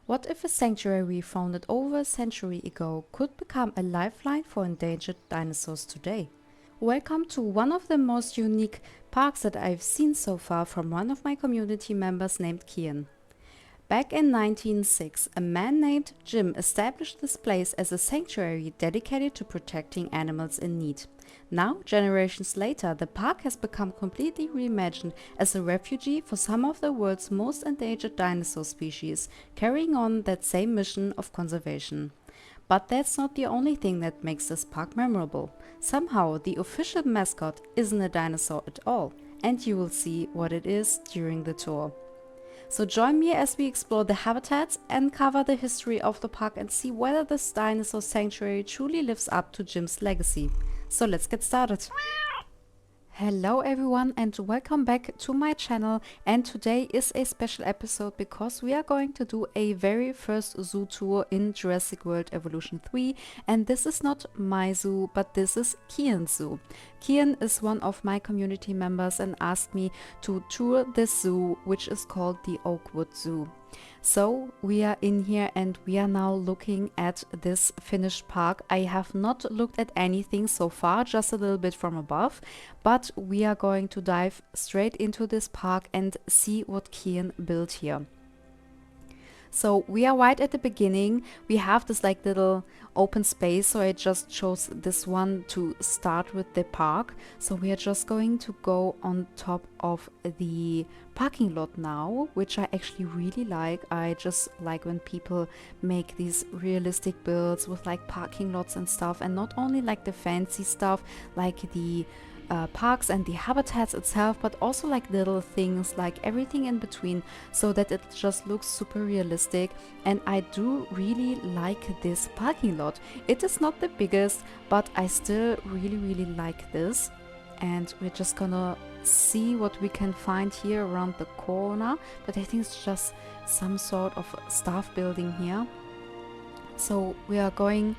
What if a sanctuary founded over a century ago could become a lifeline for endangered dinosaurs today? Welcome to one of the most unique parks that I've seen so far from one of my community members named Kian. Back in 1906, a man named Jim established this place as a sanctuary dedicated to protecting animals in need. Now, generations later, the park has become completely reimagined as a refuge for some of the world's most endangered dinosaur species, carrying on that same mission of conservation. But that's not the only thing that makes this park memorable. Somehow, the official mascot isn't a dinosaur at all, and you will see what it is during the tour. So join me as we explore the habitats, uncover the history of the park and see whether this dinosaur sanctuary truly lives up to Jim's legacy. So let's get started. Hello everyone and welcome back to my channel, and today is a special episode because we are going to do a very first zoo tour in Jurassic World Evolution 3, and this is not my zoo but this is Kian's zoo. Kian is one of my community members and asked me to tour this zoo, which is called the Oakwood Zoo. So we are in here and we are now looking at this finished park. I have not looked at anything so far, just a little bit from above, but we are going to dive straight into this park and see what Kian built here. So we are right at the beginning. We have this like little open space, so I just chose this one to start with the park. So we are just going to go on top of the parking lot now, which I actually really like. I just like when people make these realistic builds with like parking lots and stuff, and not only like the fancy stuff like the parks and the habitats itself, but also like little things like everything in between, so that it just looks super realistic. And I do really like this parking lot. It is not the biggest, but I still really like this. And we're just gonna see what we can find here around the corner, but I think it's just some sort of staff building here. So we are going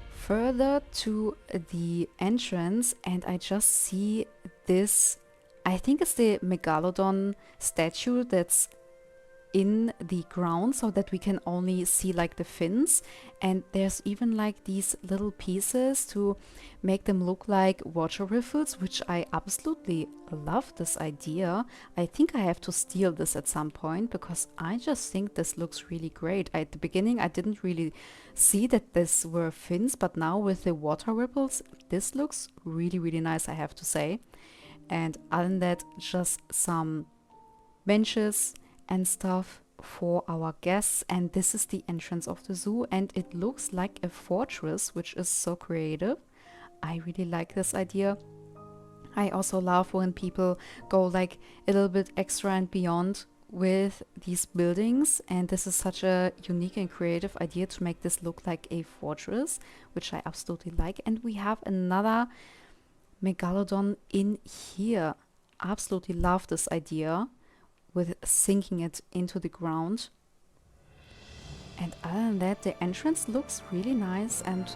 further to the entrance and I just see this, I think it's the megalodon statue that's in the ground, so that we can only see like the fins, and there's even like these little pieces to make them look like water riffles, which I absolutely love this idea. I think I have to steal this at some point because I just think this looks really great. At the beginning I didn't really see that this were fins, but now with the water ripples this looks really nice, I have to say. And other than that, just some benches and stuff for our guests, and this is the entrance of the zoo, and it looks like a fortress, which is so creative. I really like this idea. I also love when people go like a little bit extra and beyond with these buildings, and this is such a unique and creative idea to make this look like a fortress, which I absolutely like. And we have another megalodon in here. Absolutely love this idea with sinking it into the ground. And other than that, the entrance looks really nice, and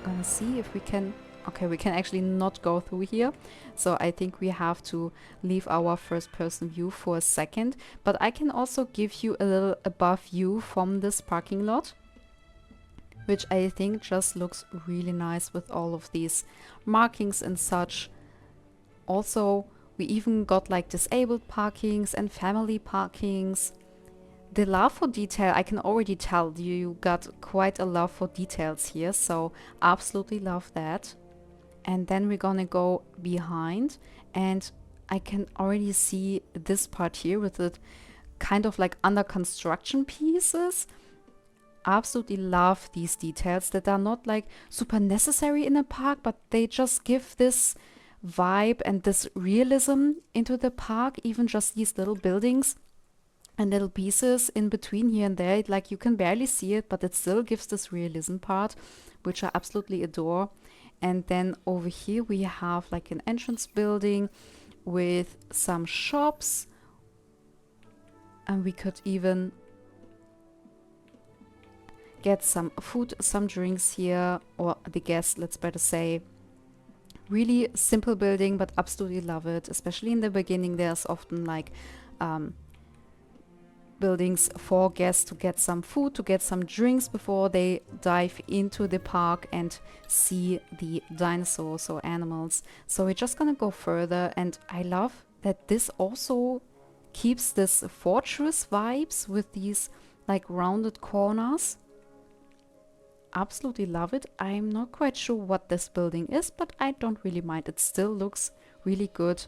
gonna see if we can, okay, we can actually not go through here, so I think we have to leave our first person view for a second, but I can also give you a little above view from this parking lot, which I think just looks really nice with all of these markings and such. Also, we even got like disabled parkings and family parkings. The love for detail, I can already tell you got quite a love for details here, so absolutely love that. And then we're gonna go behind, and I can already see this part here with it kind of like under construction pieces. Absolutely love these details that are not like super necessary in a park, but they just give this vibe and this realism into the park. Even just these little buildings and little pieces in between here and there, like you can barely see it, but it still gives this realism part, which I absolutely adore. And then over here we have like an entrance building with some shops, and we could even get some food, some drinks here, or the guests, let's better say. Really simple building, but absolutely love it. Especially in the beginning, there's often like buildings for guests to get some food, to get some drinks before they dive into the park and see the dinosaurs or animals. So we're just gonna go further, and I love that this also keeps this fortress vibes with these like rounded corners. Absolutely love it. I'm not quite sure what this building is, but I don't really mind. It still looks really good.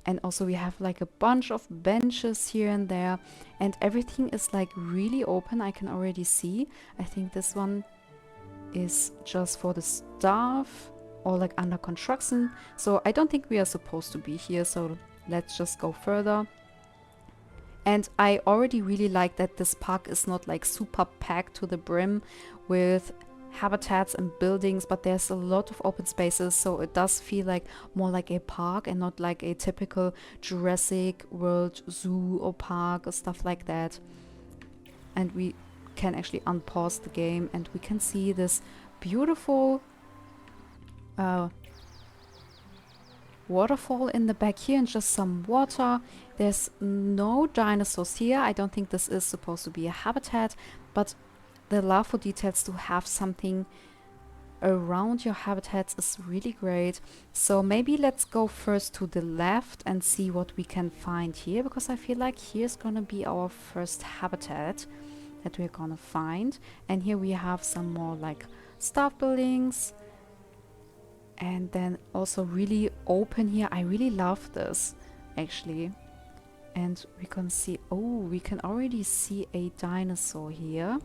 And also we have like a bunch of benches here and there, and everything is like really open. I can already see. I think this one is just for the staff or like under construction. So I don't think we are supposed to be here. So let's just go further. And I already really like that this park is not like super packed to the brim with habitats and buildings, but there's a lot of open spaces, so it does feel like more like a park and not like a typical Jurassic World zoo or park or stuff like that. And we can actually unpause the game and we can see this beautiful waterfall in the back here and just some water. There's no dinosaurs here. I don't think this is supposed to be a habitat, but the love for details to have something around your habitats is really great. So maybe let's go first to the left and see what we can find here, because I feel like here's gonna be our first habitat that we're gonna find. And here we have some more like staff buildings, and then also really open here. I really love this actually. And we can see, oh, we can already see a dinosaur here.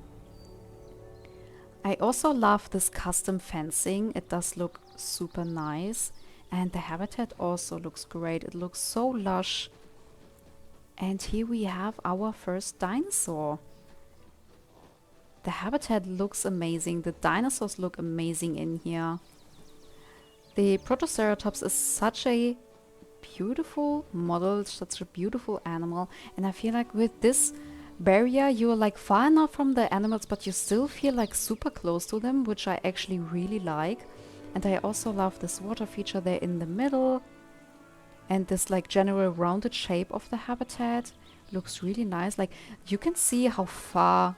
I also love this custom fencing. It does look super nice. And the habitat also looks great. It looks so lush. And here we have our first dinosaur. The habitat looks amazing. The dinosaurs look amazing in here. The Protoceratops is such a beautiful model, such a beautiful animal. And I feel like with this barrier you're like far enough from the animals, but you still feel like super close to them, which I actually really like. And I also love this water feature there in the middle, and this like general rounded shape of the habitat looks really nice. Like you can see how far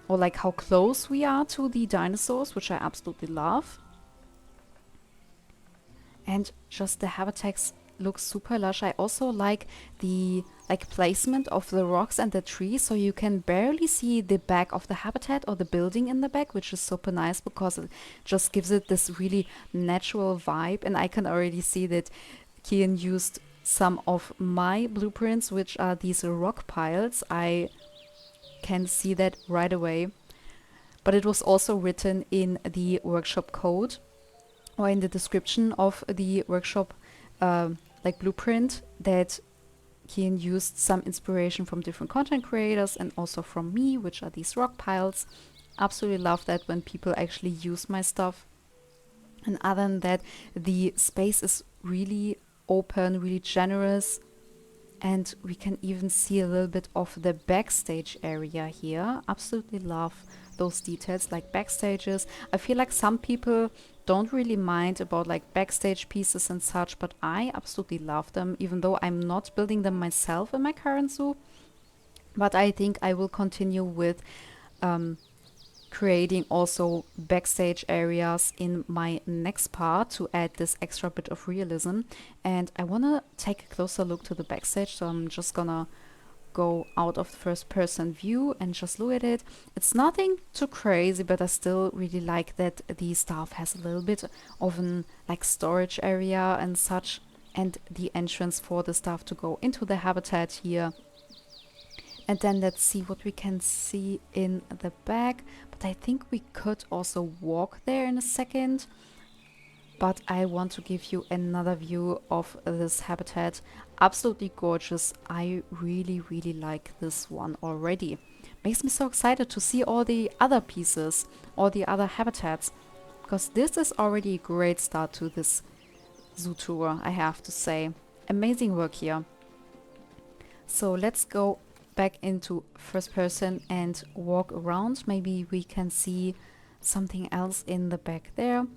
or like how close we are to the dinosaurs, which I absolutely love. And just the habitats looks super lush. I also like the placement of the rocks and the trees, so you can barely see the back of the habitat or the building in the back, which is super nice because it just gives it this really natural vibe. And I can already see that Kian used some of my blueprints, which are these rock piles. I can see that right away. But it was also written in the workshop code or in the description of the workshop blueprint that Kian used some inspiration from different content creators and also from me, which are these rock piles. Absolutely love that when people actually use my stuff. And other than that, the space is really open, really generous. And we can even see a little bit of the backstage area here. Absolutely love those details, like backstages. I feel like some people don't really mind about like backstage pieces and such, but I absolutely love them, even though I'm not building them myself in my current zoo. But I think I will continue with creating also backstage areas in my next part to add this extra bit of realism. And I want to take a closer look to the backstage, so I'm just gonna go out of the first person view and just look at it. It's nothing too crazy, but I still really like that the staff has a little bit of an like storage area and such, and the entrance for the staff to go into the habitat here. And then let's see what we can see in the back. But I think we could also walk there in a second. But I want to give you another view of this habitat. Absolutely gorgeous. I really, really like this one already. Makes me so excited to see all the other pieces, all the other habitats. Because this is already a great start to this zoo tour, I have to say. Amazing work here. So let's go back into first person and walk around. Maybe we can see something else in the back there.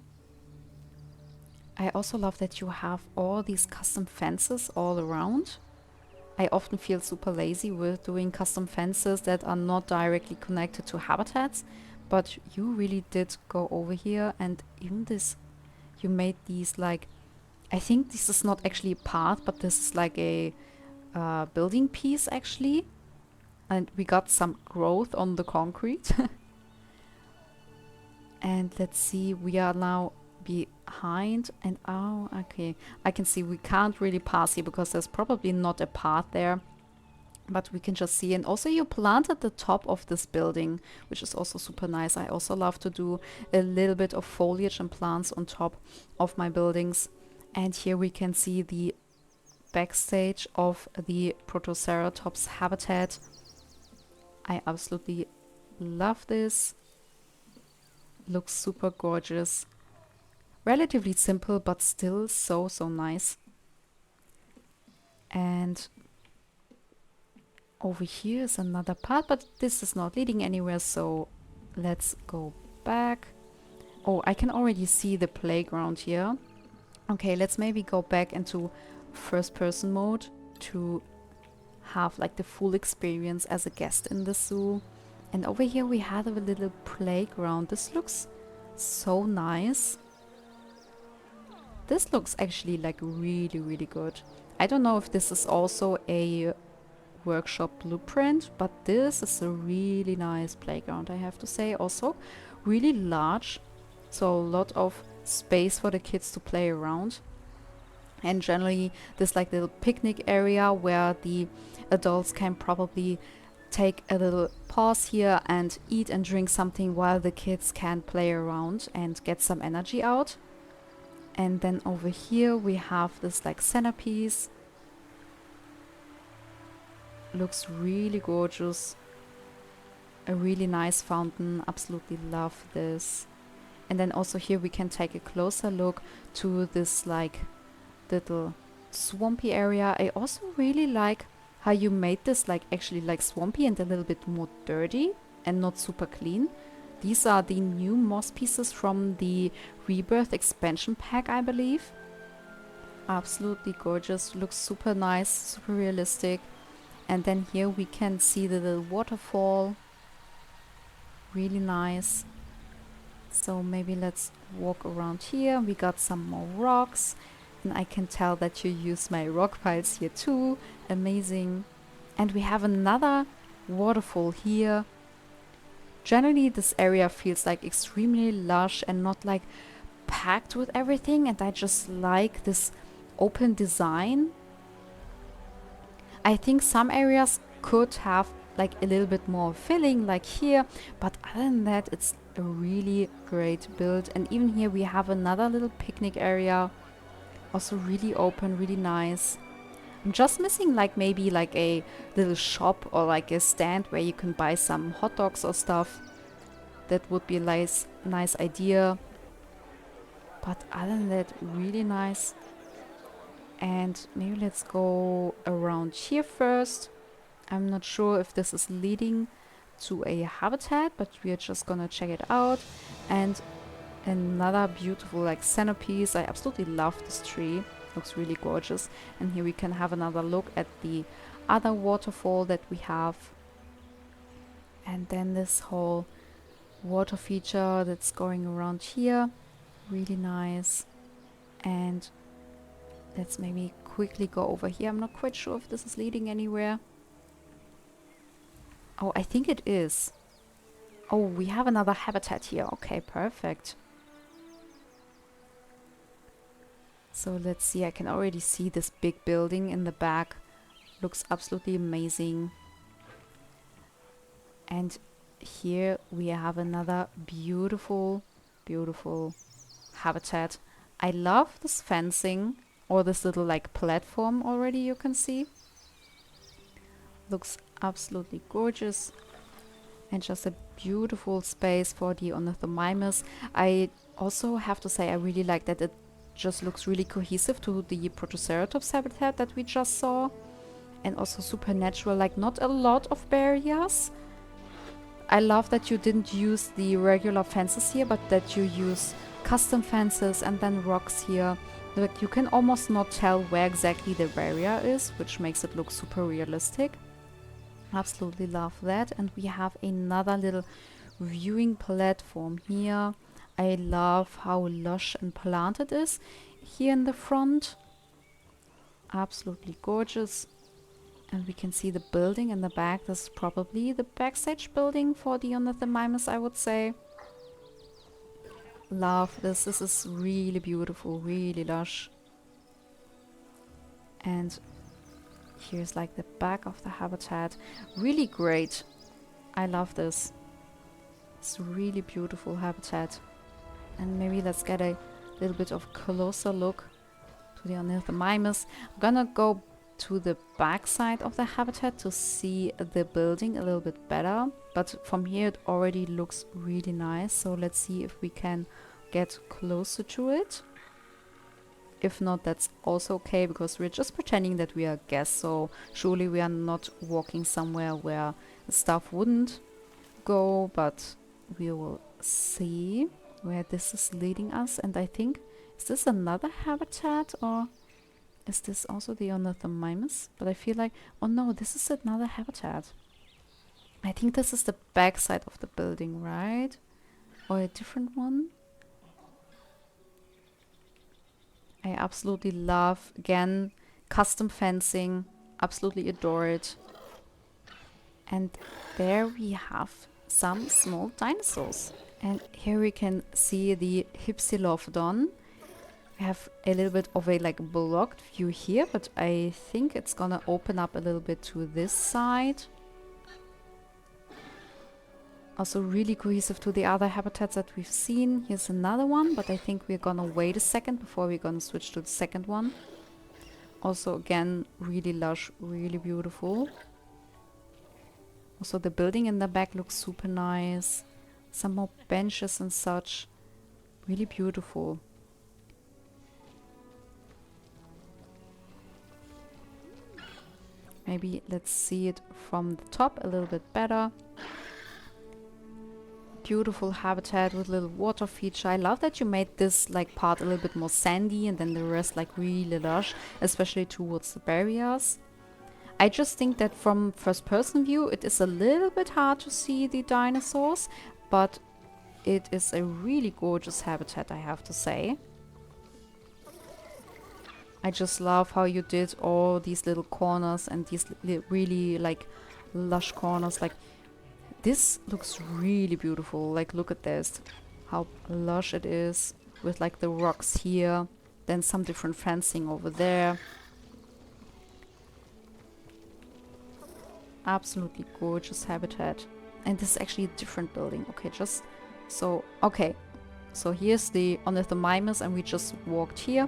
I also love that you have all these custom fences all around. I often feel super lazy with doing custom fences that are not directly connected to habitats, but you really did go over here, and even this, you made these like, I think this is not actually a path, but this is like a building piece actually, and we got some growth on the concrete. And let's see, we are now behind, and oh, okay, I can see we can't really pass here because there's probably not a path there, but we can just see. And also you planted the top of this building, which is also super nice. I also love to do a little bit of foliage and plants on top of my buildings. And here we can see the backstage of the Protoceratops habitat. I absolutely love this. Looks super gorgeous. Relatively simple, but still so nice. And over here is another path, but this is not leading anywhere, so let's go back. Oh, I can already see the playground here. Okay, let's maybe go back into first person mode to have like the full experience as a guest in the zoo. And over here we have a little playground. This looks so nice. This looks actually like really good. I don't know if this is also a workshop blueprint, but this is a really nice playground, I have to say. Also really large, so a lot of space for the kids to play around. And generally this like little picnic area where the adults can probably take a little pause here and eat and drink something while the kids can play around and get some energy out. And then over here we have this like centerpiece. Looks really gorgeous. A really nice fountain. Absolutely love this. And then also here we can take a closer look to this like little swampy area. I also really like how you made this like actually like swampy and a little bit more dirty and not super clean. These are the new moss pieces from the Rebirth expansion pack, I believe. Absolutely gorgeous. Looks super nice, super realistic. And then here we can see the little waterfall. Really nice. So maybe let's walk around here. We got some more rocks. And I can tell that you use my rock piles here too. Amazing. And we have another waterfall here. Generally this area feels like extremely lush and not like packed with everything. And I just like this open design. I think some areas could have like a little bit more filling like here. But other than that, it's a really great build. And even here we have another little picnic area. Also really open, really nice. I'm just missing like maybe like a little shop or like a stand where you can buy some hot dogs or stuff. That would be a nice idea. But other than that, really nice. And maybe let's go around here first. I'm not sure if this is leading to a habitat, but we are just gonna check it out. And another beautiful like centerpiece. I absolutely love this tree. Looks really gorgeous. And here we can have another look at the other waterfall that we have. And then this whole water feature that's going around here. Really nice. And let's maybe quickly go over here. I'm not quite sure if this is leading anywhere. Oh, I think it is. Oh, we have another habitat here. Okay, perfect. So let's see, I can already see this big building in the back. Looks absolutely amazing. And here we have another beautiful habitat. I love this fencing or this little like platform already you can see. Looks absolutely gorgeous. And just a beautiful space for the ornithomimus. I also have to say I really like that it just looks really cohesive to the Protoceratops habitat that we just saw. And also super natural, like not a lot of barriers. I love that you didn't use the regular fences here, but that you use custom fences and then rocks here Like, you can almost not tell where exactly the barrier is, which makes it look super realistic. Absolutely love that. And we have another little viewing platform here. I love how lush and planted it is here in the front. Absolutely gorgeous. And we can see the building in the back. This is probably the backstage building for the Ornithomimus, I would say. Love this. This is really beautiful, really lush. And here's like the back of the habitat. Really great. I love this. It's really beautiful habitat. And maybe let's get a little bit of closer look to the Ornithomimus. I'm gonna go to the back side of the habitat to see the building a little bit better. But from here it already looks really nice. So let's see if we can get closer to it. If not, that's also okay, because we're just pretending that we are guests. So surely we are not walking somewhere where stuff wouldn't go, but we will see where this is leading us. And I think, is this another habitat, or is this also the Ornithomimus? But I feel like, oh no, this is another habitat. I think this is the back side of the building, right? Or a different one? I absolutely love, again, custom fencing. Absolutely adore it. And there we have some small dinosaurs. And here we can see the Hypsilophodon. We have a little bit of a like blocked view here, but I think it's gonna open up a little bit to this side. Also really cohesive to the other habitats that we've seen. Here's another one, but I think we're gonna wait a second before we're gonna switch to the second one. Also again, really lush, really beautiful. Also the building in the back looks super nice. Some more benches and such. Really beautiful. Maybe let's see it from the top a little bit better. Beautiful habitat with little water feature. I love that you made this like part a little bit more sandy and then the rest like really lush, especially towards the barriers. I just think that from first person view it is a little bit hard to see the dinosaurs, but it is a really gorgeous habitat, I have to say. I just love how you did all these little corners and these really like lush corners. Like, this looks really beautiful. Like, look at this, how lush it is with like the rocks here, then some different fencing over there. Absolutely gorgeous habitat. And this is actually a different building. Okay, just so, okay, so here's the Ornithomimus and we just walked here,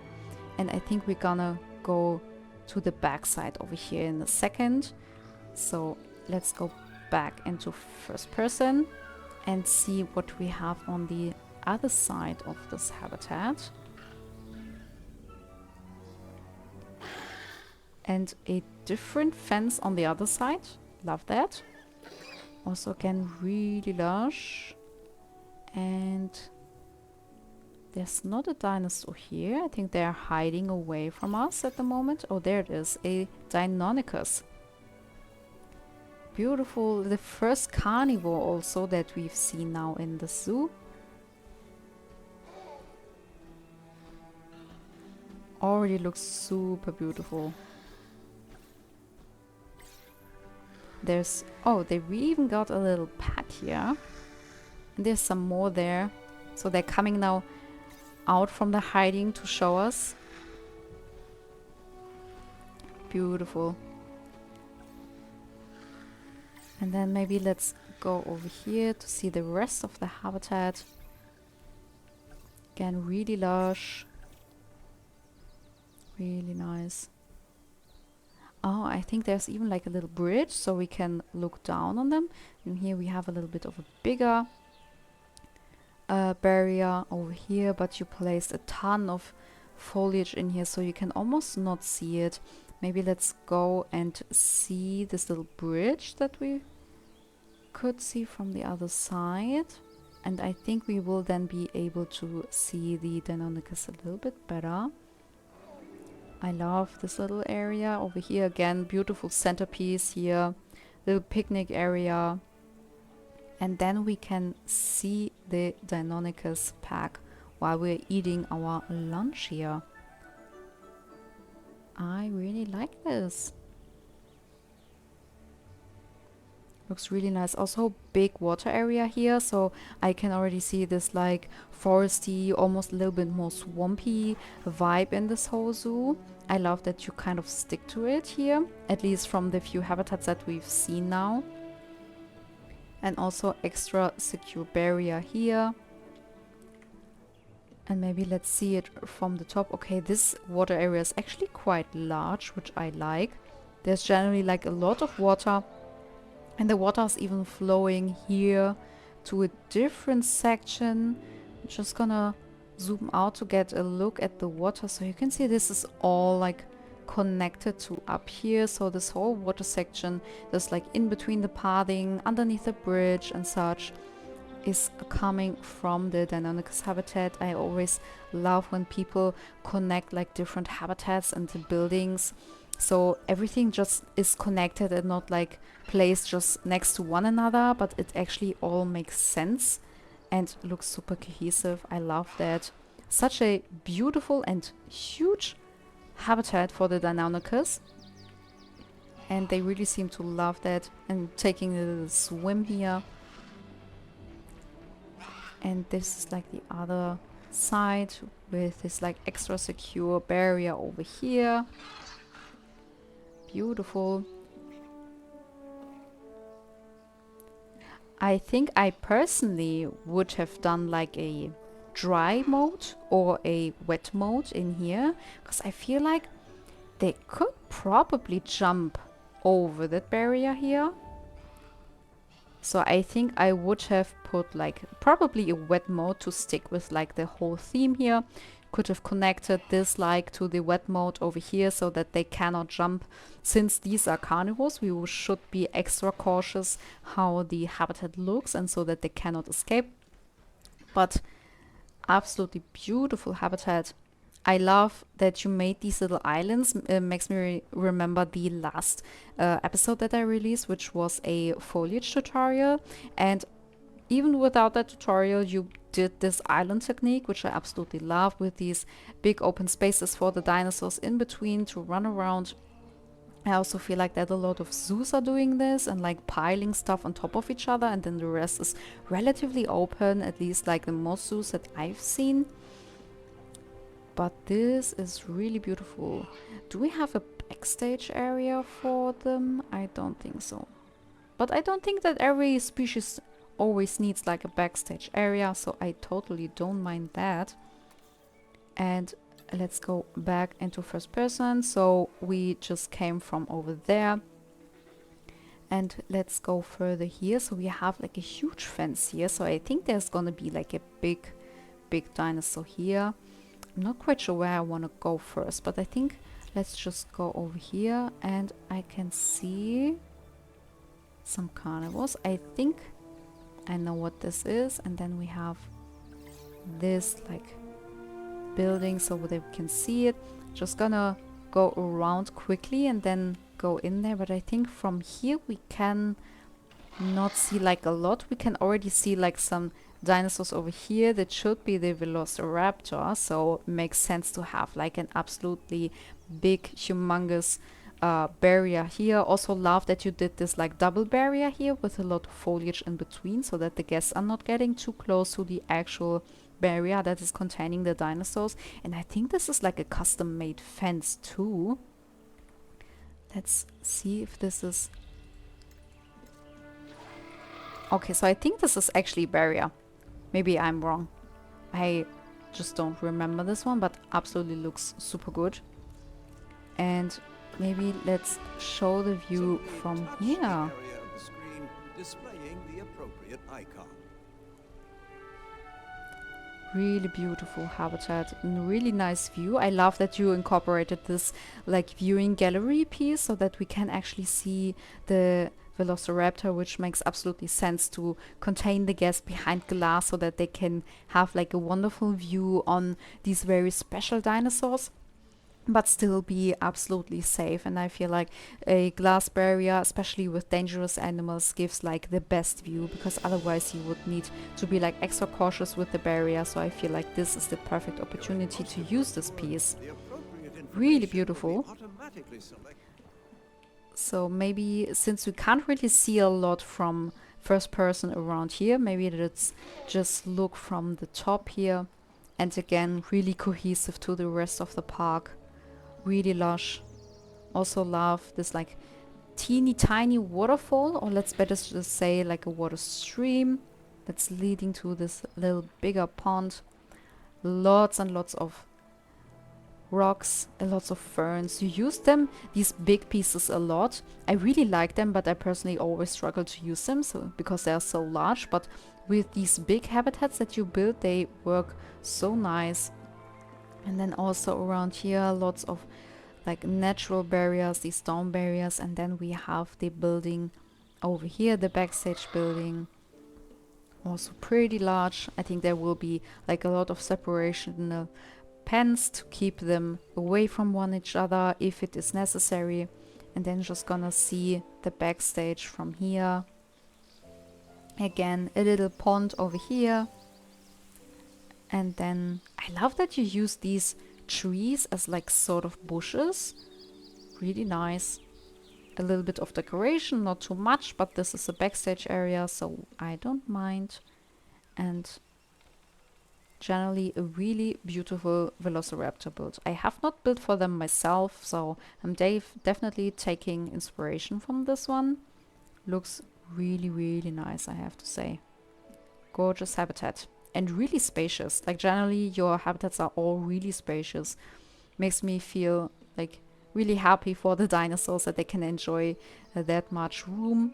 and I think we're gonna go to the back side over here in a second. So let's go back into first person and see what we have on the other side of this habitat. And a different fence on the other side. Love that. Also again, really lush. And there's not a dinosaur here. I think they're hiding away from us at the moment. Oh, there it is, a Deinonychus. Beautiful. The first carnivore also that we've seen now in the zoo. Already looks super beautiful. There's, oh, we even got a little pack here. And there's some more there. So they're coming now out from the hiding to show us. Beautiful. And then maybe let's go over here to see the rest of the habitat. Again, really lush. Really nice. Oh, I think there's even like a little bridge so we can look down on them. And here we have a little bit of a bigger barrier over here, but you placed a ton of foliage in here so you can almost not see it. Maybe let's go and see this little bridge that we could see from the other side. And I think we will then be able to see the Deinonychus a little bit better. I love this little area over here. Again, beautiful centerpiece here, little picnic area. And then we can see the Deinonychus pack while we're eating our lunch here. I really like this. Looks really nice. Also big water area here, so I can already see this like foresty, almost a little bit more swampy vibe in this whole zoo. I love that you kind of stick to it here, at least from the few habitats that we've seen now. And also extra secure barrier here. And maybe let's see it from the top. Okay, this water area is actually quite large, which I like. There's generally like a lot of water. And the water is even flowing here to a different section. I'm just gonna zoom out to get a look at the water. So you can see this is all like connected to up here. So this whole water section that's like in between the pathing, underneath the bridge and such, is coming from the Deinonychus habitat. I always love when people connect like different habitats and the buildings. So everything just is connected and not like placed just next to one another, but it actually all makes sense and looks super cohesive. I love that. Such a beautiful and huge habitat for the Deinonychus. And they really seem to love that and taking a little swim here. And this is like the other side with this like extra secure barrier over here. Beautiful. I think I personally would have done like a dry mode or a wet mode in here, because I feel like they could probably jump over that barrier here. So I think I would have put like probably a wet mode to stick with like the whole theme here. Could have connected this like to the wet mode over here so that they cannot jump. Since these are carnivores, we should be extra cautious how the habitat looks and so that they cannot escape. But absolutely beautiful habitat. I love that you made these little islands. It makes me remember the last episode that I released, which was a foliage tutorial. And even without that tutorial, you did this island technique, which I absolutely love, with these big open spaces for the dinosaurs in between to run around. I also feel like that a lot of zoos are doing this and like piling stuff on top of each other, and then the rest is relatively open, at least like the most zoos that I've seen. But this is really beautiful. Do we have a backstage area for them? I don't think so. But I don't think that every species always needs like a backstage area, so I totally don't mind that. And let's go back into first person. So we just came from over there. And let's go further here. So we have like a huge fence here. So I think there's gonna be like a big dinosaur here. I'm not quite sure where I want to go first, but I think let's just go over here and I can see some carnivores. I think I know what this is. And then we have this like building so that we can see it. Just gonna go around quickly and then go in there. But I think from here we can not see like a lot. We can already see like some dinosaurs over here. That should be the Velociraptor, so it makes sense to have like an absolutely big humongous barrier here. Also love that you did this like double barrier here with a lot of foliage in between so that the guests are not getting too close to the actual barrier that is containing the dinosaurs. And I think this is like a custom made fence too. Let's see if this is okay. So I think this is actually barrier. Maybe I'm wrong. I just don't remember this one, but absolutely looks super good. And maybe let's show the view from here. Displaying the appropriate icon. Really beautiful habitat and really nice view. I love that you incorporated this like viewing gallery piece so that we can actually see the Velociraptor, which makes absolutely sense to contain the guests behind glass so that they can have like a wonderful view on these very special dinosaurs. but still be absolutely safe. And I feel like a glass barrier, especially with dangerous animals, gives like the best view, because otherwise you would need to be like extra cautious with the barrier. So I feel like this is the perfect opportunity to use this piece. Really beautiful. So maybe since we can't really see a lot from first person around here, maybe let's just look from the top here. And again, really cohesive to the rest of the park. Really lush. Also love this like teeny tiny waterfall, or let's better just say like a water stream that's leading to this little bigger pond. Lots and lots of rocks and lots of ferns. You use them, these big pieces, a lot. I really like them, but I personally always struggle to use them because they are so large. But with these big habitats that you build, they work so nice. And then also around here, lots of like natural barriers, these stone barriers. And then we have the building over here, the backstage building. Also pretty large. I think there will be like a lot of separation pens to keep them away from one each other if it is necessary. And then just gonna see the backstage from here. Again, a little pond over here. And then I love that you use these trees as like sort of bushes. Really nice. A little bit of decoration, not too much, but this is a backstage area, so I don't mind. And generally a really beautiful Velociraptor build. I have not built for them myself, so I'm definitely taking inspiration from this one. Looks really, really nice, I have to say. Gorgeous habitat. And really spacious. Like generally your habitats are all really spacious. Makes me feel like really happy for the dinosaurs that they can enjoy that much room.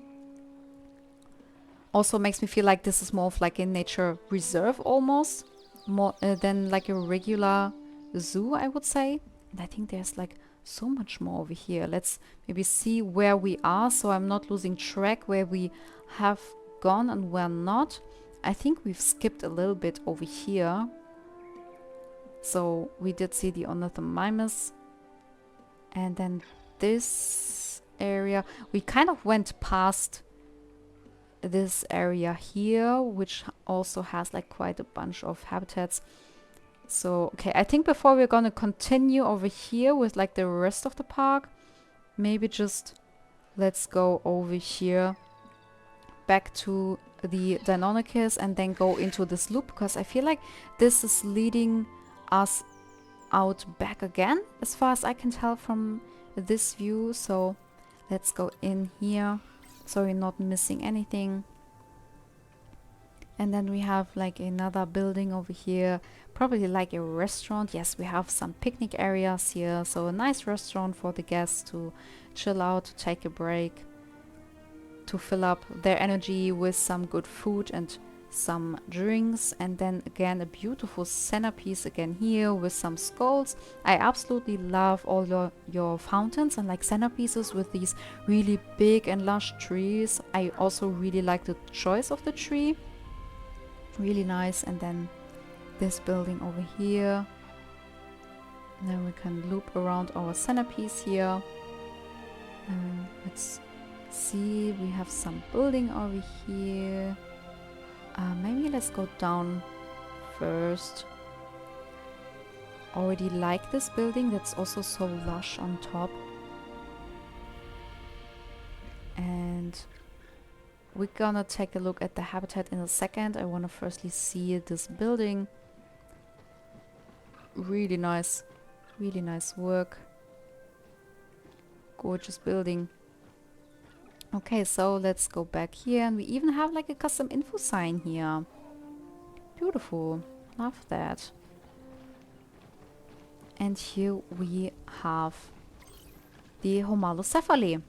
Also makes me feel like this is more of like a nature reserve almost. More than like a regular zoo, I would say. And I think there's like so much more over here. Let's maybe see where we are, so I'm not losing track where we have gone and where not. I think we've skipped a little bit over here. So we did see the Ornithomimus. And then this area, we kind of went past this area here, which also has like quite a bunch of habitats. So, okay, I think before we're gonna continue over here with like the rest of the park, maybe just let's go over here back to the Deinonychus and then go into this loop, because I feel like this is leading us out back again, as far as I can tell from this view. So let's go in here so we're not missing anything. And then we have like another building over here, probably like a restaurant. Yes, we have some picnic areas here, so a nice restaurant for the guests to chill out, to take a break, to fill up their energy with some good food and some drinks. And then again a beautiful centerpiece again here with some skulls. I absolutely love all your fountains and like centerpieces with these really big and lush trees. I also really like the choice of the tree. Really nice. And then this building over here. And then we can loop around our centerpiece here. Let's see, we have some building over here. Maybe let's go down first. Already like this building, that's also so lush on top. And we're gonna take a look at the habitat in a second. I want to firstly see this building. Really nice work. Gorgeous building. Okay, so let's go back here, and we even have like a custom info sign here. Beautiful. Love that. And here we have the Homalocephale.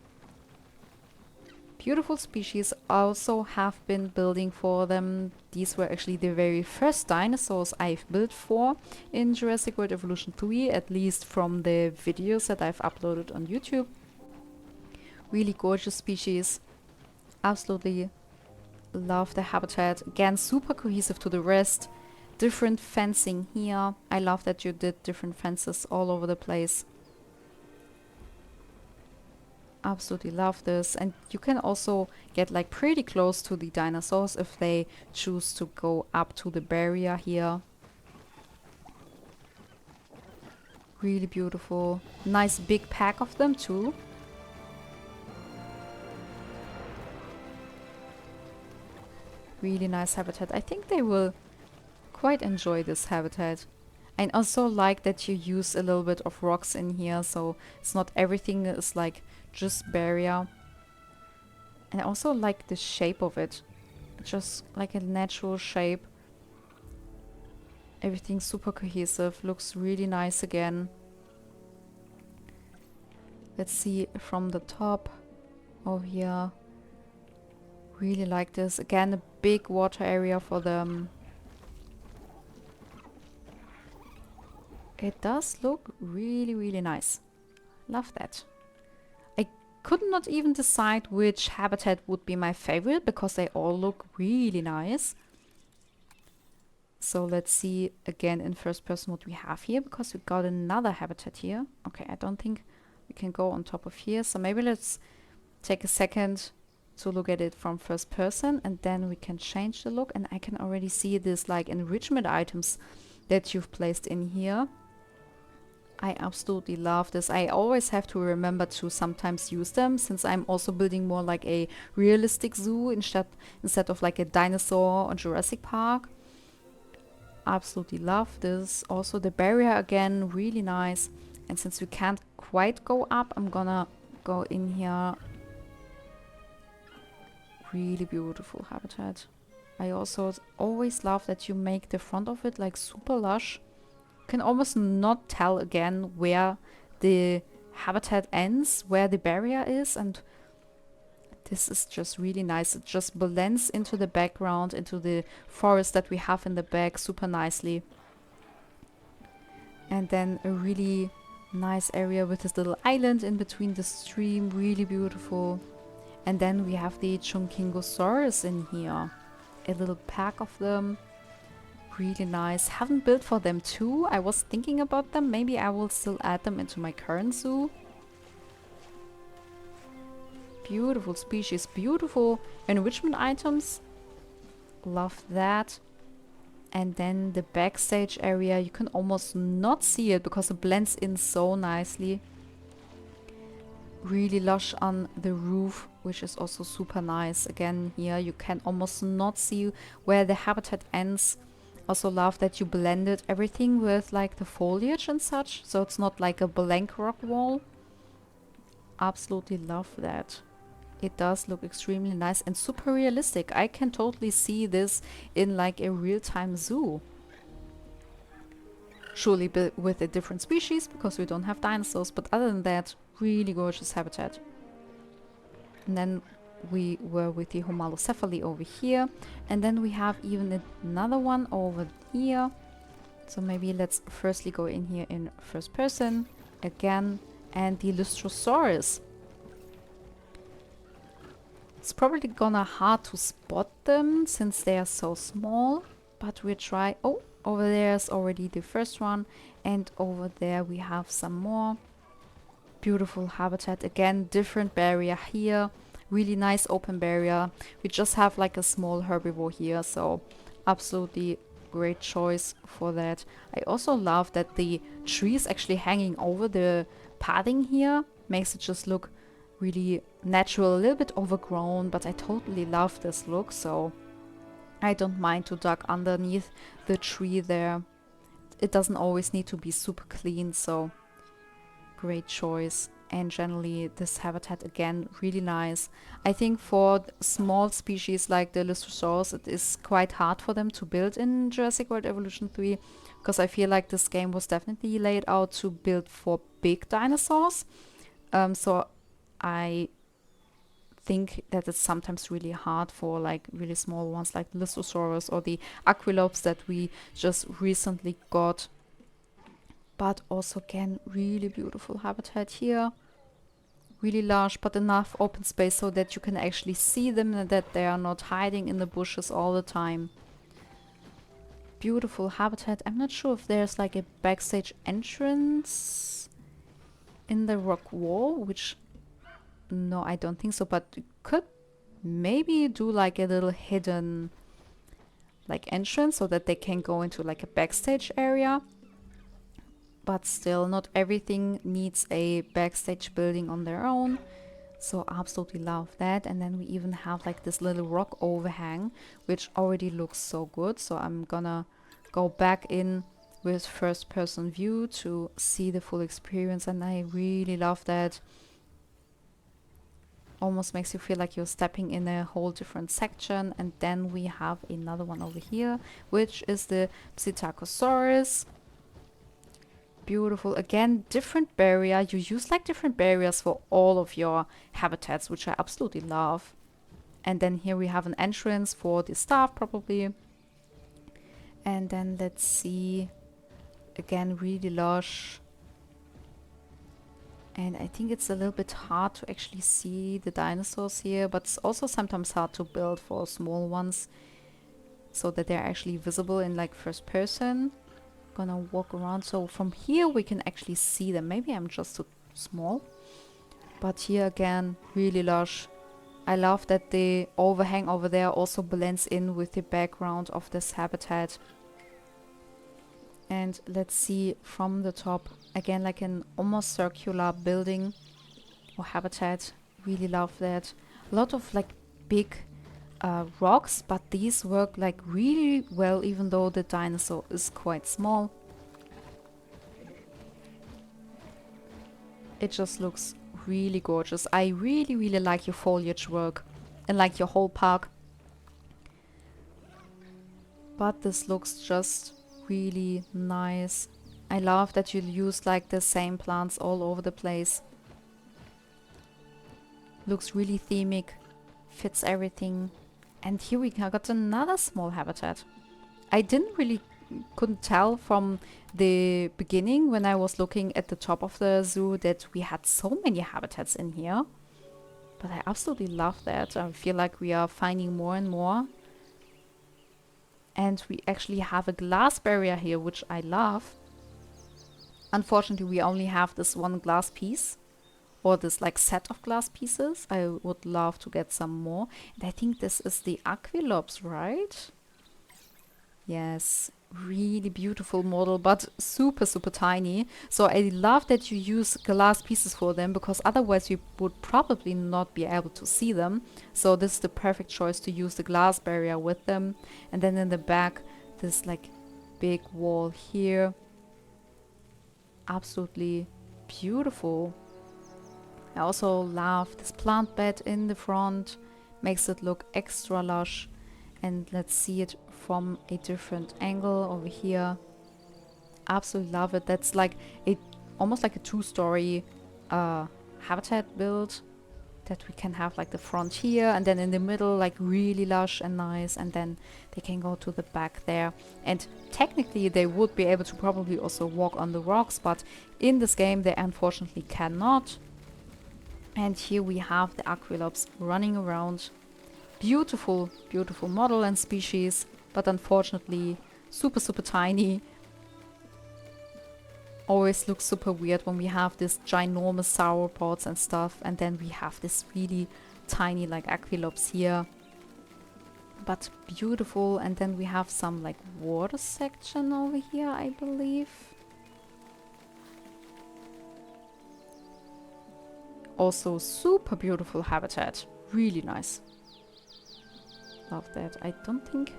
Beautiful species. Also have been building for them. These were actually the very first dinosaurs I've built for in Jurassic World Evolution 3, at least from the videos that I've uploaded on YouTube. Really gorgeous species. Absolutely love the habitat. Again, super cohesive to the rest. Different fencing here. I love that you did different fences all over the place. Absolutely love this. And you can also get like pretty close to the dinosaurs if they choose to go up to the barrier here. Really beautiful. Nice big pack of them too. Really nice habitat. I think they will quite enjoy this habitat. I also like that you use a little bit of rocks in here, so it's not everything is like just barrier. And I also like the shape of it. Just like a natural shape. Everything's super cohesive. Looks really nice again. Let's see from the top over here. Really like this. Again, a big water area for them. It does look really, really nice. Love that. I could not even decide which habitat would be my favorite because they all look really nice. So let's see again in first person what we have here, because we got another habitat here. Okay, I don't think we can go on top of here. So maybe let's take a second to look at it from first person, and then we can change the look. And I can already see this like enrichment items that you've placed in here. I absolutely love this. I always have to remember to sometimes use them, since I'm also building more like a realistic zoo instead of like a dinosaur or Jurassic Park. Absolutely love this. Also the barrier again, really nice. And since we can't quite go up, I'm gonna go in here. Really beautiful habitat. I also always love that you make the front of it like super lush. Can almost not tell again where the habitat ends, where the barrier is, and this is just really nice. It just blends into the background, into the forest that we have in the back super nicely. And then a really nice area with this little island in between the stream, really beautiful. And then we have the Chunkingosaurus in here, a little pack of them. Really nice. Haven't built for them too. I was thinking about them. Maybe I will still add them into my current zoo. Beautiful species. Beautiful enrichment items. Love that. And then the backstage area. You can almost not see it because it blends in so nicely. Really lush on the roof, which is also super nice. Again, here you can almost not see where the habitat ends. Also love that you blended everything with like the foliage and such, so it's not like a blank rock wall. Absolutely love that. It does look extremely nice and super realistic. I can totally see this in like a real-time zoo. Surely with a different species, because we don't have dinosaurs, but other than that, really gorgeous habitat. And then we were with the Homalocephali over here, and then we have even another one over here. So maybe let's firstly go in here in first person again, and the Lystrosaurus. It's probably gonna hard to spot them since they are so small, but we'll try. Oh, over there is already the first one, and over there we have some more. Beautiful habitat again, different barrier here. Really nice open barrier. We just have like a small herbivore here, so absolutely great choice for that. I also love that the tree is actually hanging over the padding here. Makes it just look really natural, a little bit overgrown, but I totally love this look, so I don't mind to duck underneath the tree there. It doesn't always need to be super clean, so great choice. And generally this habitat again really nice. I think for small species like the Lystrosaurus, it is quite hard for them to build in Jurassic World Evolution 3, because I feel like this game was definitely laid out to build for big dinosaurs. So I think that it's sometimes really hard for like really small ones like the Lystrosaurus or the Aquilops that we just recently got. But also again, really beautiful habitat here. Really large, but enough open space so that you can actually see them and that they are not hiding in the bushes all the time. Beautiful habitat. I'm not sure if there's like a backstage entrance in the rock wall, which No, I don't think so, but you could maybe do like a little hidden like entrance so that they can go into like a backstage area. But still, not everything needs a backstage building on their own. So absolutely love that. And then we even have like this little rock overhang, which already looks so good. So I'm gonna go back in with first person view to see the full experience. And I really love that. Almost makes you feel like you're stepping in a whole different section. And then we have another one over here, which is the Psittacosaurus. Beautiful. Again, different barrier. You use like different barriers for all of your habitats, which I absolutely love. And then here we have an entrance for the staff probably. And then let's see. Again, really lush. And I think it's a little bit hard to actually see the dinosaurs here, but it's also sometimes hard to build for small ones so that they're actually visible in like first person. Gonna walk around, so from here we can actually see them. Maybe I'm just too small, but here again, really lush. I love that the overhang over there also blends in with the background of this habitat. And let's see from the top, again like an almost circular building or habitat. Really love that. A lot of like big rocks, but these work like really well even though the dinosaur is quite small. It just looks really gorgeous. I really like your foliage work and like your whole park. But this looks just really nice. I love that you use like the same plants all over the place. Looks really themic, fits everything. And here we got another small habitat. I couldn't tell from the beginning when I was looking at the top of the zoo that we had so many habitats in here. But I absolutely love that. I feel like we are finding more and more. And we actually have a glass barrier here, which I love. Unfortunately, we only have this one glass piece. Or this like set of glass pieces. I would love to get some more. And I think this is the Aquilops, right? Yes, really beautiful model, but super tiny. So I love that you use glass pieces for them, because otherwise you would probably not be able to see them. So this is the perfect choice to use the glass barrier with them. And then in the back, this like big wall here. Absolutely beautiful. I also love this plant bed in the front, makes it look extra lush. And let's see it from a different angle over here. Absolutely love it. That's like almost like a 2-story habitat build that we can have like the front here, and then in the middle like really lush and nice, and then they can go to the back there. And technically they would be able to probably also walk on the rocks, but in this game they unfortunately cannot. And here we have the Aquilops running around. Beautiful model and species, but unfortunately super tiny. Always looks super weird when we have this ginormous sauropods and stuff, and then we have this really tiny like Aquilops here. But beautiful. And then we have some like water section over here, I believe. Also super beautiful habitat. Really nice. Love that. I don't think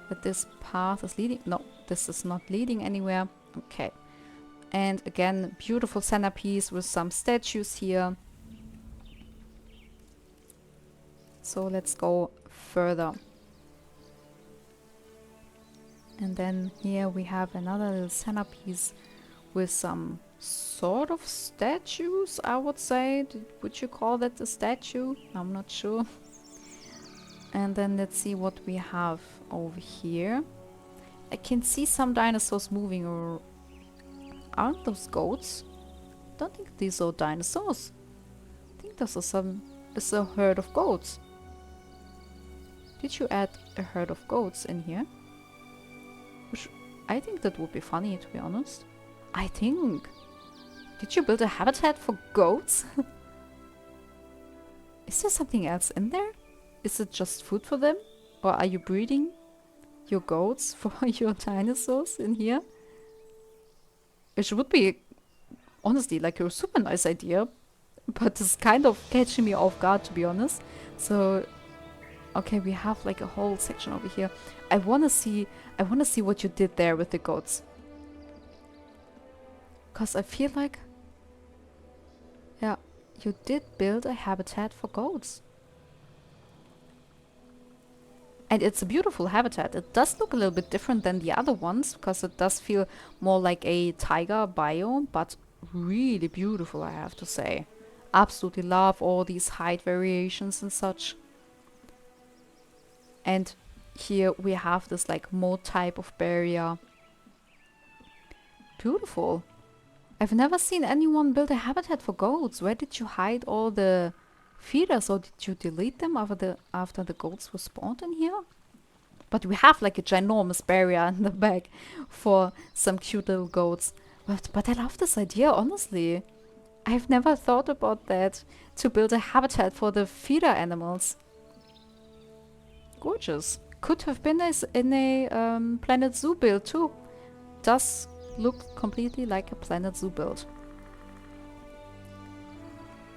that this path is leading. No, this is not leading anywhere. Okay. And again, beautiful centerpiece with some statues here. So let's go further. And then here we have another little centerpiece with some sort of statues, I would say. Would you call that a statue? I'm not sure. And then let's see what we have over here. I can see some dinosaurs moving, or aren't those goats? I don't think these are dinosaurs. I think this is a herd of goats. Did you add a herd of goats in here? Which I think that would be funny, to be honest. I think. Did you build a habitat for goats? Is there something else in there? Is it just food for them? Or are you breeding your goats for your dinosaurs in here? Which would be, honestly, like a super nice idea. But it's kind of catching me off guard, to be honest. So, okay, we have like a whole section over here. I wanna see what you did there with the goats. Cause I feel like, yeah, you did build a habitat for goats. And it's a beautiful habitat. It does look a little bit different than the other ones, because it does feel more like a taiga biome, but really beautiful, I have to say. Absolutely love all these height variations and such. And here we have this like moat type of barrier. Beautiful. I've never seen anyone build a habitat for goats. Where did you hide all the feeders, or did you delete them after the goats were spawned in here? But we have like a ginormous barrier in the back for some cute little goats. But I love this idea, honestly. I've never thought about that, to build a habitat for the feeder animals. Gorgeous. Could have been in a Planet Zoo build too. Does look completely like a Planet Zoo build.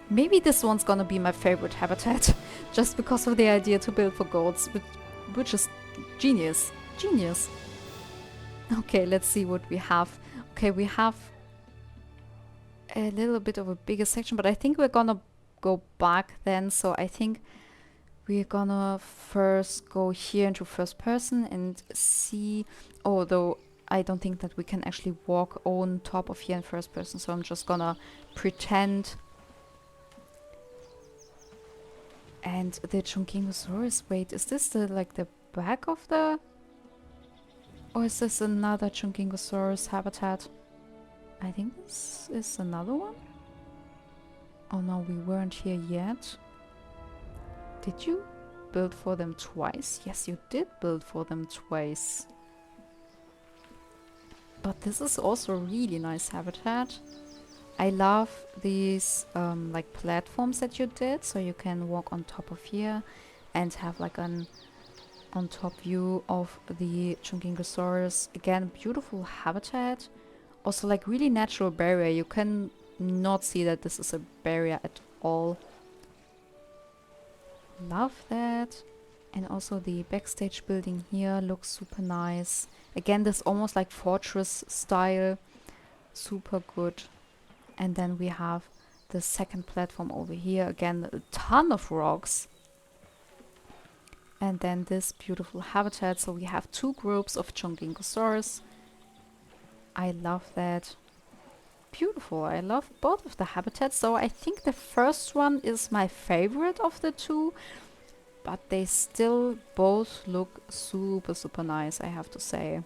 Maybe this one's gonna be my favorite habitat, just because of the idea to build for goats, which is genius. Genius. Okay, let's see what we have. Okay, we have a little bit of a bigger section, but I think we're gonna go back then. So I think we're gonna first go here into first person and see, although I don't think that we can actually walk on top of here in first person, so I'm just gonna pretend. And the Chunkingosaurus, wait, is this the back of the, or is this another Chunkingosaurus habitat? I think this is another one. Oh no, we weren't here yet. Did you build for them twice? Yes, you did build for them twice. But this is also a really nice habitat. I love these like platforms that you did, so you can walk on top of here and have like an on top view of the Chunkingosaurus. Again, beautiful habitat. Also like really natural barrier. You can not see that this is a barrier at all. Love that. And also the backstage building here looks super nice. Again, this almost like fortress style. Super good. And then we have the second platform over here. Again, a ton of rocks. And then this beautiful habitat. So we have two groups of Chunkingosaurus. I love that. Beautiful. I love both of the habitats. So I think the first one is my favorite of the two. But they still both look super, super nice, I have to say.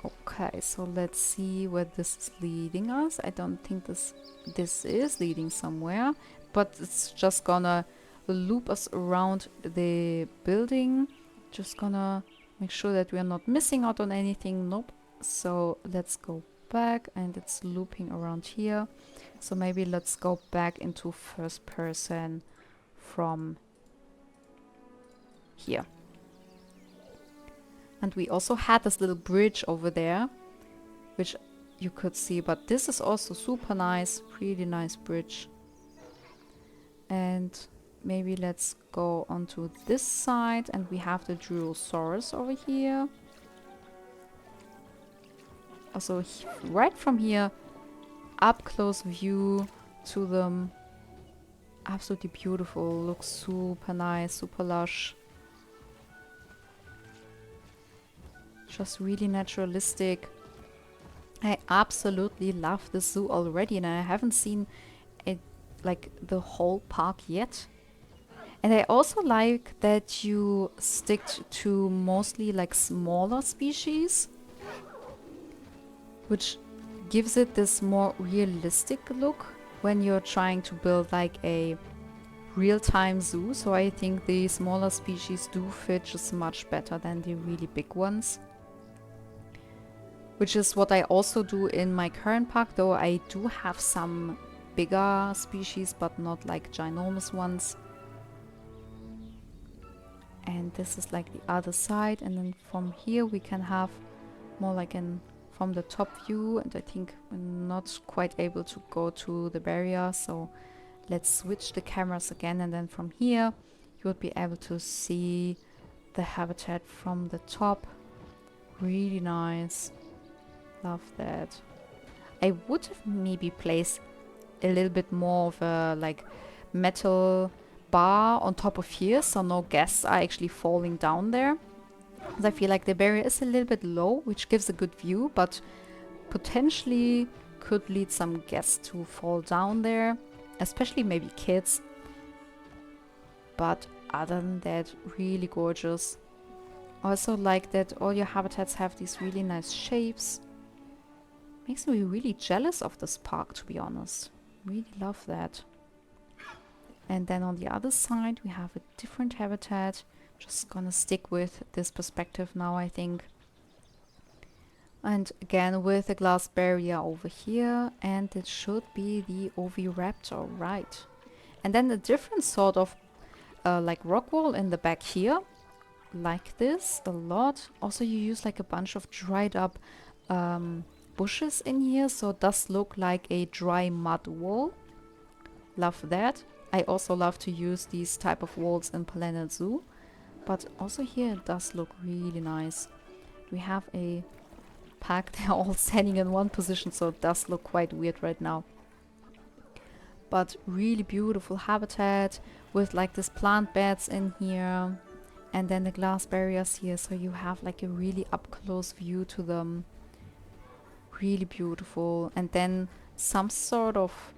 Okay, so let's see where this is leading us. I don't think this is leading somewhere, but it's just gonna loop us around the building. Just gonna make sure that we are not missing out on anything. Nope. So let's go back, and it's looping around here. So maybe let's go back into first person from here. And we also had this little bridge over there, which you could see, but this is also super nice, really nice bridge. And maybe let's go onto this side, and we have the Durosaurus over here. Also right from here, up close view to them. Absolutely beautiful, looks super nice, super lush. Just really naturalistic. I absolutely love the zoo already, and I haven't seen it like the whole park yet. And I also like that you stick to mostly like smaller species, which gives it this more realistic look when you're trying to build like a real-time zoo. So I think the smaller species do fit just much better than the really big ones. Which is what I also do in my current park, though I do have some bigger species, but not like ginormous ones. And this is like the other side, and then from here we can have more like an from the top view, and I think we're not quite able to go to the barrier, so let's switch the cameras again, and then from here you would be able to see the habitat from the top. Really nice. Love that. I would have maybe placed a little bit more of a like metal bar on top of here, so no guests are actually falling down there. I feel like the barrier is a little bit low, which gives a good view, but potentially could lead some guests to fall down there, especially maybe kids. But other than that, really gorgeous. Also like that all your habitats have these really nice shapes. Makes me really jealous of this park, to be honest. Really love that. And then on the other side we have a different habitat. Just gonna stick with this perspective now, I think. And again with a glass barrier over here, and it should be the oviraptor, right? And then a different sort of like rock wall in the back here, like this a lot. Also you use like a bunch of dried up bushes in here, so it does look like a dry mud wall. Love that. I also love to use these type of walls in Planet Zoo, but also here it does look really nice. We have a pack, they're all standing in one position, so it does look quite weird right now. But really beautiful habitat with like this plant beds in here, and then the glass barriers here, so you have like a really up close view to them. Really beautiful. And then some sort of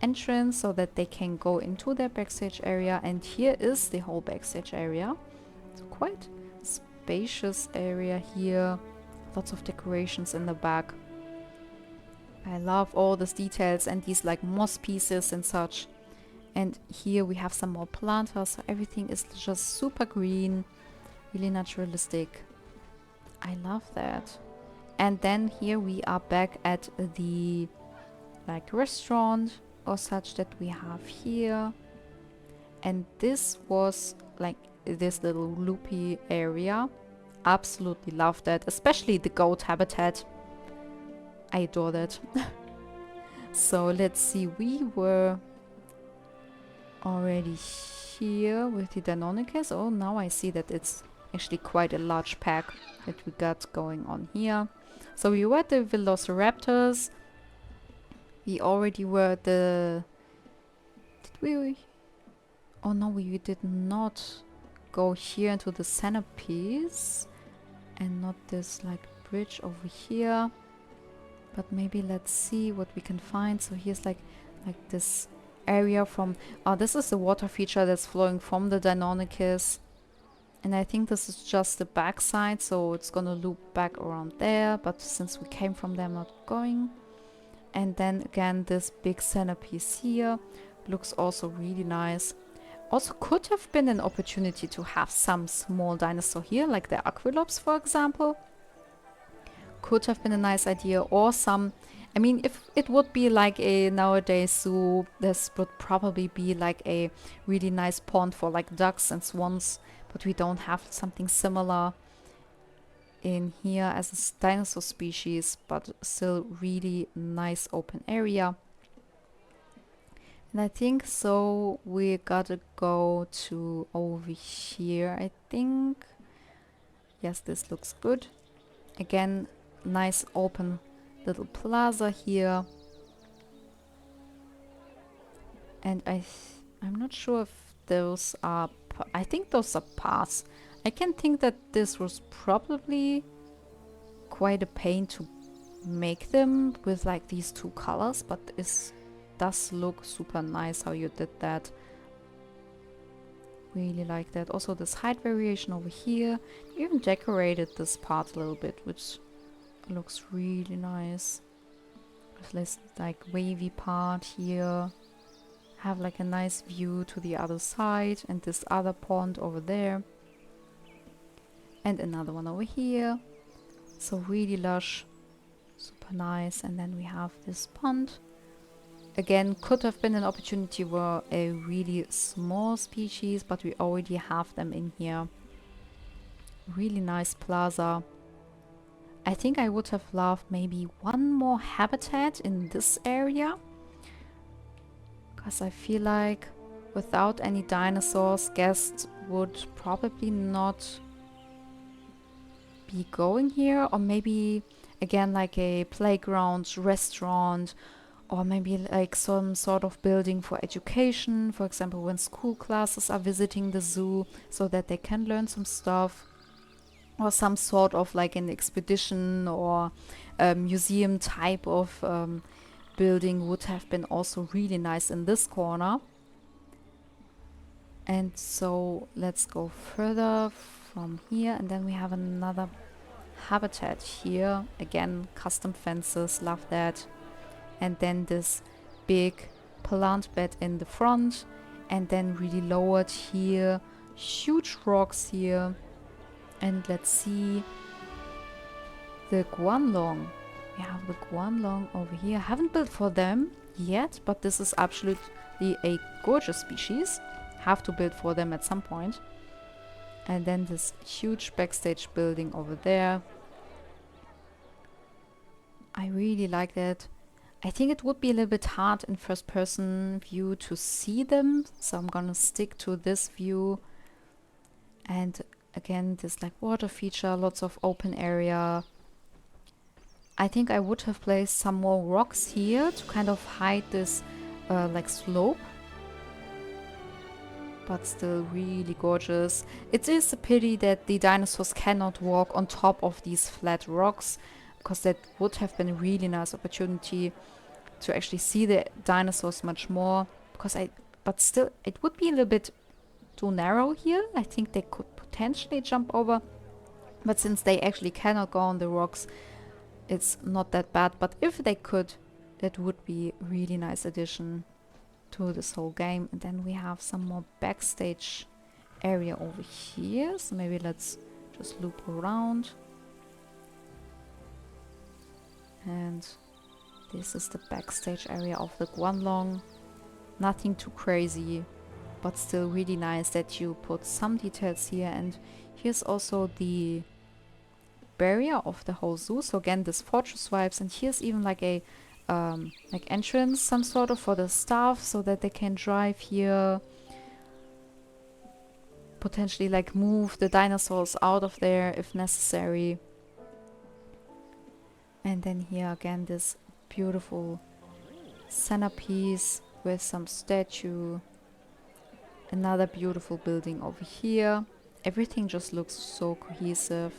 entrance so that they can go into their backstage area, and here is the whole backstage area. It's quite spacious area here. Lots of decorations in the back. I love all these details and these like moss pieces and such. And here we have some more planters, so everything is just super green, really naturalistic. I love that. And then here we are back at the like restaurant or such that we have here. And this was like this little loopy area. Absolutely love that, especially the goat habitat. I adore that. So let's see, we were already here with the Deinonychus. Oh, now I see that it's actually quite a large pack that we got going on here. So we were at the Velociraptors. We already were at the... Did we? Oh no, we did not go here into the cenopedes. And not this like bridge over here. But maybe let's see what we can find. So here's like this area from... this is the water feature that's flowing from the Deinonychus. And I think this is just the back side, so it's gonna loop back around there. But since we came from there, I'm not going. And then again, this big centerpiece here looks also really nice. Also could have been an opportunity to have some small dinosaur here, like the Aquilops, for example. Could have been a nice idea, or some... I mean, if it would be like a nowadays zoo, this would probably be like a really nice pond for like ducks and swans, but we don't have something similar in here as a dinosaur species, but still really nice open area. And I think so we gotta go to over here, I think. Yes, this looks good. Again, nice open little plaza here. And I'm not sure if those are... I think those are paths. I can think that this was probably quite a pain to make them with like these two colors, but it does look super nice how you did that. Really like that. Also this height variation over here. You even decorated this part a little bit, which looks really nice. With this like wavy part here. Have like a nice view to the other side, and this other pond over there. And another one over here. So really lush. Super nice. And then we have this pond. again, could have been an opportunity for a really small species, but we already have them in here. Really nice plaza. I think I would have loved maybe one more habitat in this area, because I feel like without any dinosaurs, guests would probably not be going here. Or maybe again like a playground, restaurant, or maybe like some sort of building for education, for example when school classes are visiting the zoo, so that they can learn some stuff. Or some sort of like an expedition or museum type of building would have been also really nice in this corner. And so let's go further from here, and then we have another habitat here. Again, custom fences, love that. And then this big plant bed in the front, and then really lowered here, huge rocks here. And let's see the Guanlong. We have the Guanlong over here. I haven't built for them yet, but this is absolutely a gorgeous species. Have to build for them at some point. And then this huge backstage building over there. I really like that. I think it would be a little bit hard in first person view to see them, so I'm gonna stick to this view. And again, this like water feature, lots of open area. I think I would have placed some more rocks here to kind of hide this like slope. But still really gorgeous. It is a pity that the dinosaurs cannot walk on top of these flat rocks, because that would have been a really nice opportunity to actually see the dinosaurs much more. But still, it would be a little bit too narrow here. I think they could potentially jump over, but since they actually cannot go on the rocks, it's not that bad. But if they could, that would be a really nice addition to this whole game. And then we have some more backstage area over here, so maybe let's just loop around. And this is the backstage area of the Guanlong. Nothing too crazy, but still really nice that you put some details here. And here's also the barrier of the whole zoo, so again this fortress vibes. And here's even like a like entrance, some sort of, for the staff, so that they can drive here, potentially like move the dinosaurs out of there if necessary. And then here again this beautiful centerpiece with some statue. Another beautiful building over here. Everything just looks so cohesive.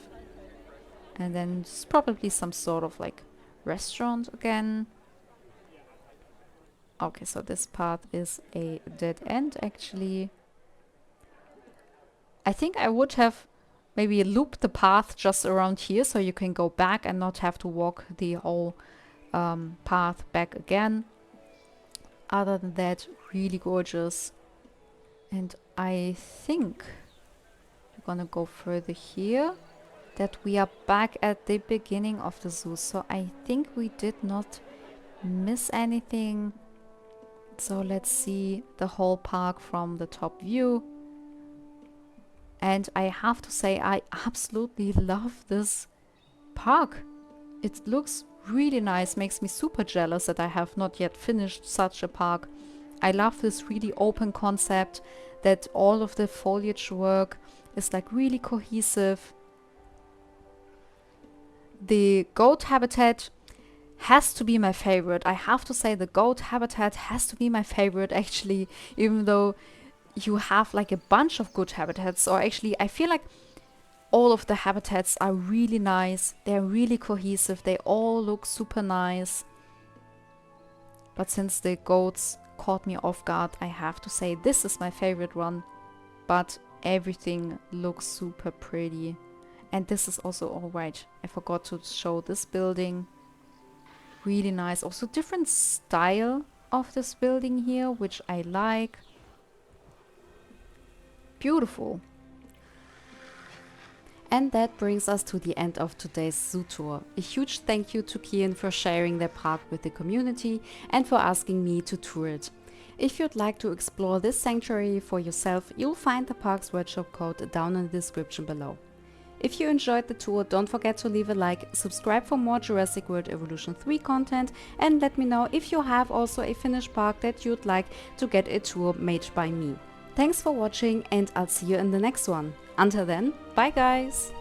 And then it's probably some sort of like restaurant again. Okay, so this path is a dead end actually. I think I would have maybe looped the path just around here, so you can go back and not have to walk the whole path back again. Other than that, really gorgeous. And I think we're gonna go further here, that we are back at the beginning of the zoo. So I think we did not miss anything. So let's see the whole park from the top view. And I have to say, I absolutely love this park. It looks really nice, makes me super jealous that I have not yet finished such a park. I love this really open concept, that all of the foliage work is like really cohesive. The goat habitat has to be my favorite. I have to say the goat habitat has to be my favorite actually, even though you have like a bunch of good habitats, or actually I feel like all of the habitats are really nice. They're really cohesive. They all look super nice. But since the goats caught me off guard, I have to say this is my favorite one. But everything looks super pretty. And this is also alright. I forgot to show this building. Really nice. Also different style of this building here, which I like. Beautiful. And that brings us to the end of today's zoo tour. A huge thank you to Kian for sharing their park with the community and for asking me to tour it. If you'd like to explore this sanctuary for yourself, you'll find the park's workshop code down in the description below. If you enjoyed the tour, don't forget to leave a like, subscribe for more Jurassic World Evolution 3 content, and let me know if you have also a finished park that you'd like to get a tour made by me. Thanks for watching, and I'll see you in the next one. Until then, bye guys!